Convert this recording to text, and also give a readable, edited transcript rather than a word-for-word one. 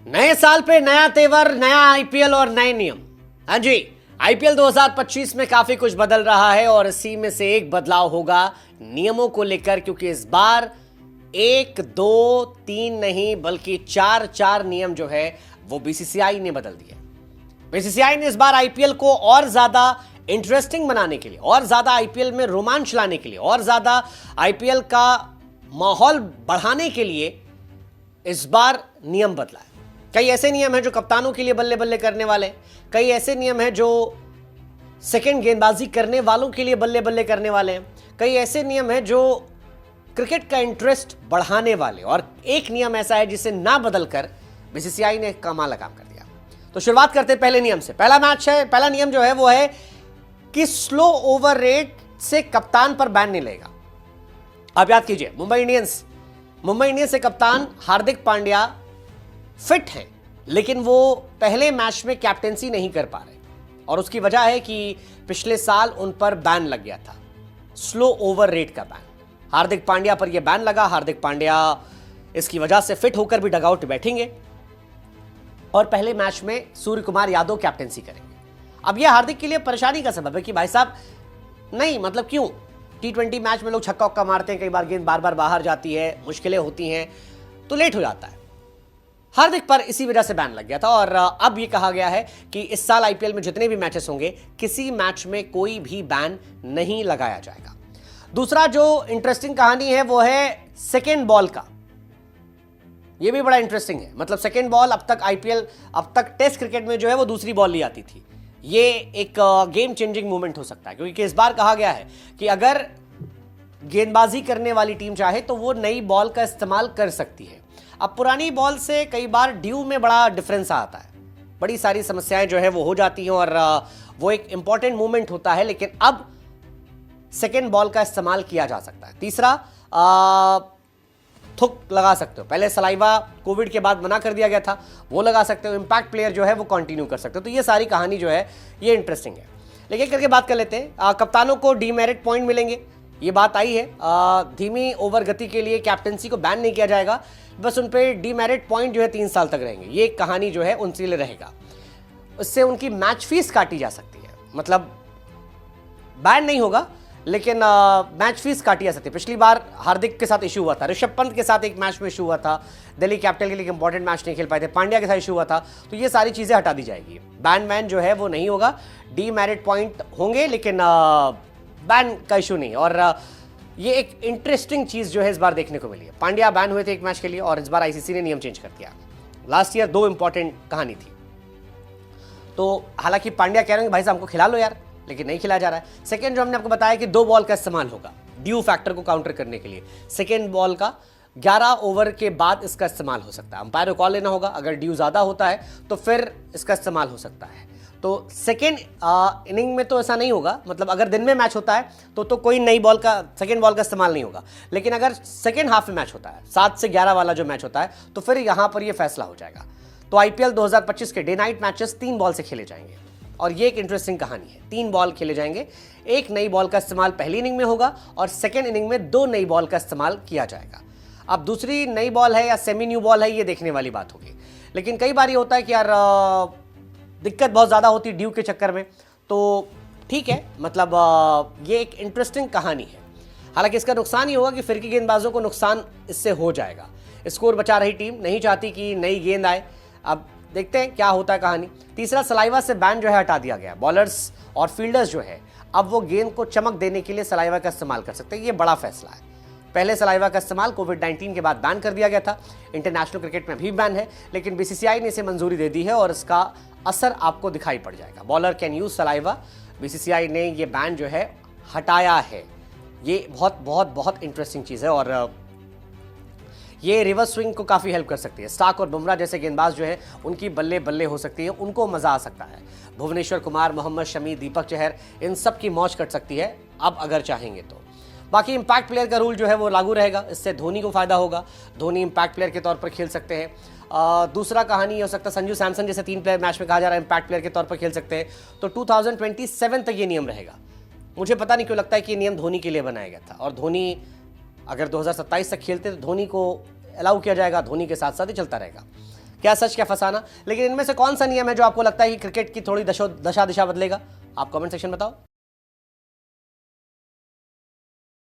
नए साल पे नया तेवर, नया आईपीएल और नए नियम। हाँ जी, आईपीएल 2025 में काफी कुछ बदल रहा है और इसी में से एक बदलाव होगा नियमों को लेकर, क्योंकि इस बार 1, 2, 3 नहीं बल्कि 4 नियम जो है वो बीसीसीआई ने बदल दिए। बीसीसीआई ने इस बार आईपीएल को और ज्यादा इंटरेस्टिंग बनाने के लिए, और ज्यादा आईपीएल में रोमांच लाने के लिए, और ज्यादा आईपीएल का माहौल बढ़ाने के लिए इस बार नियम बदला है। कई ऐसे नियम हैं जो कप्तानों के लिए बल्ले बल्ले करने वाले, कई ऐसे नियम हैं जो सेकंड गेंदबाजी करने वालों के लिए बल्ले बल्ले करने वाले हैं, कई ऐसे नियम हैं जो क्रिकेट का इंटरेस्ट बढ़ाने वाले, और एक नियम ऐसा है जिसे ना बदलकर बीसीसीआई ने कमाल का काम कर दिया। तो शुरुआत करते हैं पहले नियम से। पहला नियम जो है वो है कि स्लो ओवर रेट से कप्तान पर बैन नहीं लगेगा। आप याद कीजिए, मुंबई इंडियंस से कप्तान हार्दिक पांड्या फिट हैं, लेकिन वो पहले मैच में कैप्टेंसी नहीं कर पा रहे, और उसकी वजह है कि पिछले साल उन पर बैन लग गया था, स्लो ओवर रेट का बैन। हार्दिक पांड्या पर यह बैन लगा। हार्दिक पांड्या इसकी वजह से फिट होकर भी डगआउट बैठेंगे और पहले मैच में सूर्य कुमार यादव कैप्टेंसी करेंगे। अब यह हार्दिक के लिए परेशानी का सबब है कि भाई साहब, नहीं मतलब क्यों, T20 मैच में लोग छक्का उक्का मारते हैं, कई बार गेंद बार बार बाहर जाती है, मुश्किलें होती हैं, तो लेट हो जाता है। हार्दिक पर इसी वजह से बैन लग गया था, और अब यह कहा गया है कि इस साल आईपीएल में जितने भी मैचेस होंगे, किसी मैच में कोई भी बैन नहीं लगाया जाएगा। दूसरा जो इंटरेस्टिंग कहानी है वो है सेकेंड बॉल का। यह भी बड़ा इंटरेस्टिंग है। मतलब सेकेंड बॉल अब तक टेस्ट क्रिकेट में जो है वो दूसरी बॉल ली आती थी। ये एक गेम चेंजिंग मूवमेंट हो सकता है, क्योंकि इस बार कहा गया है कि अगर गेंदबाजी करने वाली टीम चाहे तो वो नई बॉल का इस्तेमाल कर सकती है। अब पुरानी बॉल से कई बार ड्यू में बड़ा डिफरेंस आता है, बड़ी सारी समस्याएं जो है वो हो जाती हैं, और वो एक इंपॉर्टेंट मूवमेंट होता है, लेकिन अब सेकेंड बॉल का इस्तेमाल किया जा सकता है। तीसरा, थुक लगा सकते हो। पहले सलाइवा कोविड के बाद मना कर दिया गया था, वो लगा सकते हो। इंपैक्ट प्लेयर जो है वो कंटिन्यू कर सकते हो। तो ये सारी कहानी जो है ये इंटरेस्टिंग है। लेकिन करके बात कर लेते हैं, कप्तानों को डीमेरिट पॉइंट मिलेंगे, ये बात आई है। धीमी ओवर गति के लिए कैप्टेंसी को बैन नहीं किया जाएगा, बस उन पे डीमेरिट पॉइंट जो है 3 साल तक रहेंगे। ये कहानी जो है उनसे लिए रहेगा। उससे उनकी मैच फीस काटी जा सकती है, मतलब बैन नहीं होगा लेकिन मैच फीस काटी जा सकती है। पिछली बार हार्दिक के साथ इशू हुआ था, ऋषभ पंत के साथ एक मैच में इशू हुआ था, दिल्ली कैपिटल के लिए इंपॉर्टेंट मैच नहीं खेल पाए थे, पांड्या के साथ इशू हुआ था। तो ये सारी चीजें हटा दी जाएगी। बैन जो है वो नहीं होगा, डीमेरिट पॉइंट होंगे, लेकिन बैन का इशू नहीं। और ये एक इंटरेस्टिंग चीज जो है इस बार देखने को मिली है। पांड्या बैन हुए थे एक मैच के लिए, और इस बार आईसीसी ने नियम चेंज कर दिया। लास्ट ईयर 2 इंपॉर्टेंट कहानी थी। तो हालांकि पांड्या कह रहे हैं भाई साहब हमको खिला लो यार, लेकिन नहीं खिलाया जा रहा है। सेकेंड जो हमने आपको बताया कि 2 बॉल का इस्तेमाल होगा ड्यू फैक्टर को काउंटर करने के लिए। सेकेंड बॉल का 11 ओवर के बाद इसका इस्तेमाल हो सकता है। अंपायर को कॉल लेना होगा, अगर ड्यू ज्यादा होता है तो फिर इसका इस्तेमाल हो सकता है। तो सेकेंड इनिंग में तो ऐसा नहीं होगा, मतलब अगर दिन में मैच होता है तो कोई नई बॉल का सेकेंड बॉल का इस्तेमाल नहीं होगा। लेकिन अगर सेकेंड हाफ में मैच होता है, 7 से 11 वाला जो मैच होता है, तो फिर यहां पर यह फैसला हो जाएगा। तो आईपीएल 2025 के डे नाइट मैचेस 3 बॉल से खेले जाएंगे, और ये एक इंटरेस्टिंग कहानी है। 3 बॉल खेले जाएंगे, एक नई बॉल का इस्तेमाल पहली इनिंग में होगा, और सेकेंड इनिंग में 2 नई बॉल का इस्तेमाल किया जाएगा। अब दूसरी नई बॉल है या सेमी न्यू बॉल है, ये देखने वाली बात होगी। लेकिन कई बार ये होता है कि यार दिक्कत बहुत ज़्यादा होती है ड्यू के चक्कर में, तो ठीक है, मतलब ये एक इंटरेस्टिंग कहानी है। हालांकि इसका नुकसान ये होगा कि फिरकी गेंदबाजों को नुकसान इससे हो जाएगा। स्कोर बचा रही टीम नहीं चाहती कि नई गेंद आए। अब देखते हैं क्या होता है कहानी। तीसरा, सलाइवा से बैन जो है हटा दिया गया। बॉलर्स और फील्डर्स जो है अब वो गेंद को चमक देने के लिए सलाइवा का इस्तेमाल कर सकते हैं। ये बड़ा फैसला है। पहले सलाइवा का इस्तेमाल कोविड-19 के बाद बैन कर दिया गया था। इंटरनेशनल क्रिकेट में भी बैन है, लेकिन बीसीसीआई ने इसे मंजूरी दे दी है, और इसका असर आपको दिखाई पड़ जाएगा। Bowler can use saliva, BCCI ने ये बैन जो है हटाया है। ये बहुत बहुत बहुत इंटरेस्टिंग चीज़ है, और ये रिवर्स स्विंग को काफ़ी हेल्प कर सकती है। स्टार्क और बुमराह जैसे गेंदबाज जो है उनकी बल्ले बल्ले हो सकती है, उनको मज़ा आ सकता है। भुवनेश्वर कुमार, मोहम्मद शमी, दीपक चहर, इन सब की मौज कट सकती है अब अगर चाहेंगे तो। बाकी इंपैक्ट प्लेयर का रूल जो है वो लागू रहेगा, इससे धोनी को फायदा होगा। धोनी इंपैक्ट प्लेयर के तौर पर खेल सकते हैं। दूसरा कहानी ये हो सकता है, संजू सैमसन जैसे 3 प्लेयर मैच में कहा जा रहा है इंपैक्ट प्लेयर के तौर पर खेल सकते हैं। तो 2027 तक ये नियम रहेगा। मुझे पता नहीं क्यों लगता है कि ये नियम धोनी के लिए बनाया गया था, और धोनी अगर 2027 तक खेलते तो धोनी को अलाउ किया जाएगा, धोनी के साथ साथ ही चलता रहेगा। क्या सच क्या फसाना। लेकिन इनमें से कौन सा नियम है जो आपको लगता है कि क्रिकेट की थोड़ी दशा दिशा बदलेगा? आप कमेंट सेक्शन बताओ।